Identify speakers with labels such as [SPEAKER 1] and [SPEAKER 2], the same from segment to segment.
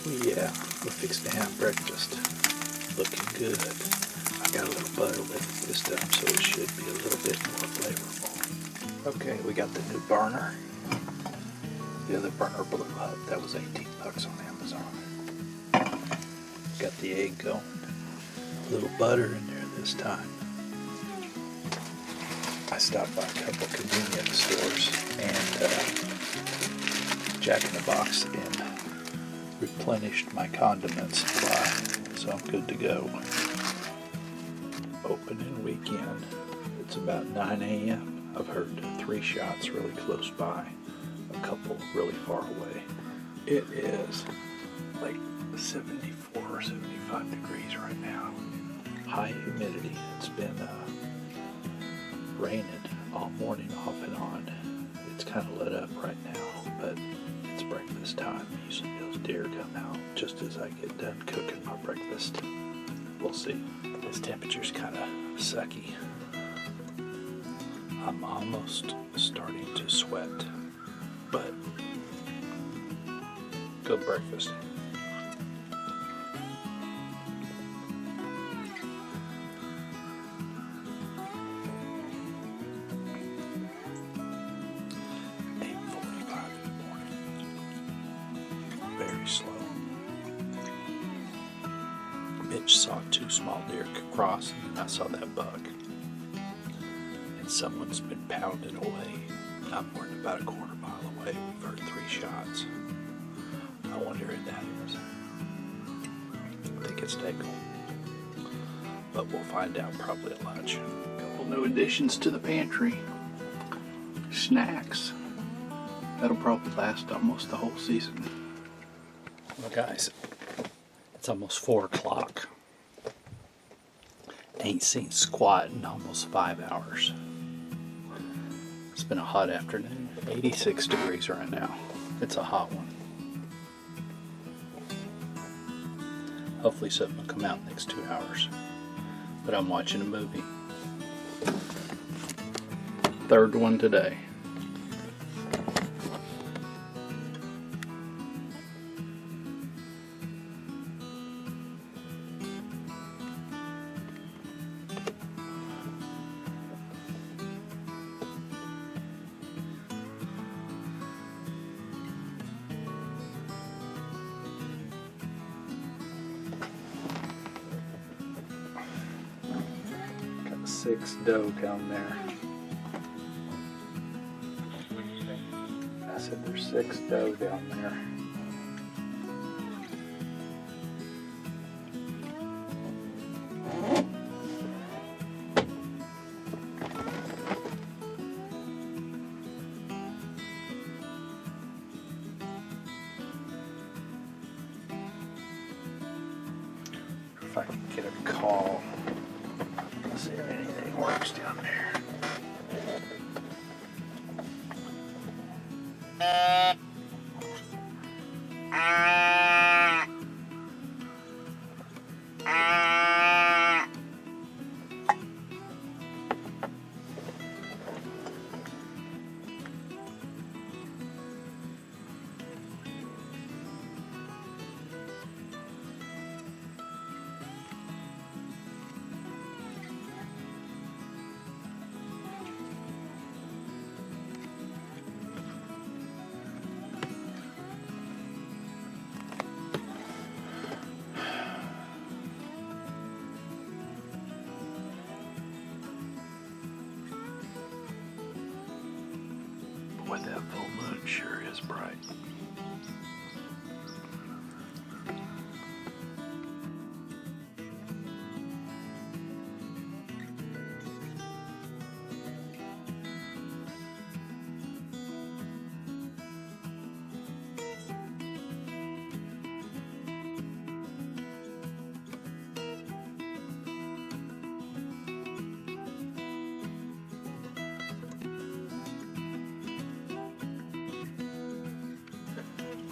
[SPEAKER 1] We're fixing to have breakfast. Looking good. I got a little butter with it this time, so it should be a little bit more flavorful. Okay, we got the new burner. The other burner blew up. That was $18 on Amazon. Got the egg going. A little butter in there this time. I stopped by a couple convenience stores and Jack in the Box and replenished my condiment supply, so I'm good to go. Opening weekend. It's about 9 a.m. I've heard 3 shots really close by, a couple really far away. It is like 74 or 75 degrees right now. High humidity. It's been raining all morning off and on. It's kind of let up right now, but it's breakfast time. Usually those deer come out just as I get done cooking my breakfast. We'll see. This temperature's kind of sucky. I'm almost starting to sweat, but good breakfast. Slow. Mitch saw 2 small deer cross, and I saw that buck. And someone's been pounding away. I'm more than about a quarter mile away. We've heard 3 shots. I wonder who that is. I think it's Dykes. But we'll find out probably at lunch. A couple new additions to the pantry. Snacks. That'll probably last almost the whole season. Well, guys, it's almost 4 o'clock. Ain't seen squat in almost 5 hours. It's been a hot afternoon. 86 degrees right now. It's a hot one. Hopefully something will come out in the next 2 hours. But I'm watching a movie. 3rd one today. Got 6 doe down there. I said there's 6 doe down there. If I can get a call. Let's see if anything works down there. Boy, that full moon sure is bright.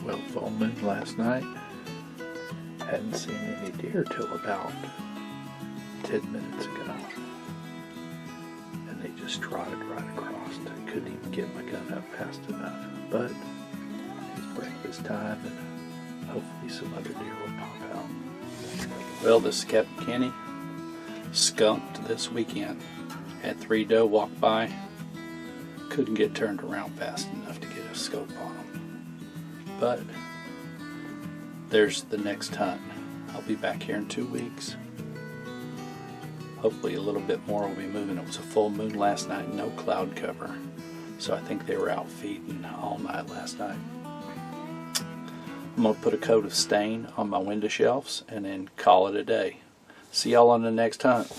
[SPEAKER 1] Well, full moon last night. Hadn't seen any deer till about 10 minutes ago. And they just trotted right across. I couldn't even get my gun up fast enough. But it's breakfast time and Hopefully some other deer will pop out. Well, this is Captain Kenny. Skunked this weekend. Had 3 doe walk by. Couldn't get turned around fast enough to get a scope on them. But there's the next hunt. I'll be back here in 2 weeks. Hopefully a little bit more will be moving. It was a full moon last night, no cloud cover. So I think they were out feeding all night last night. I'm going to put a coat of stain on my window shelves and then call it a day. See y'all on the next hunt.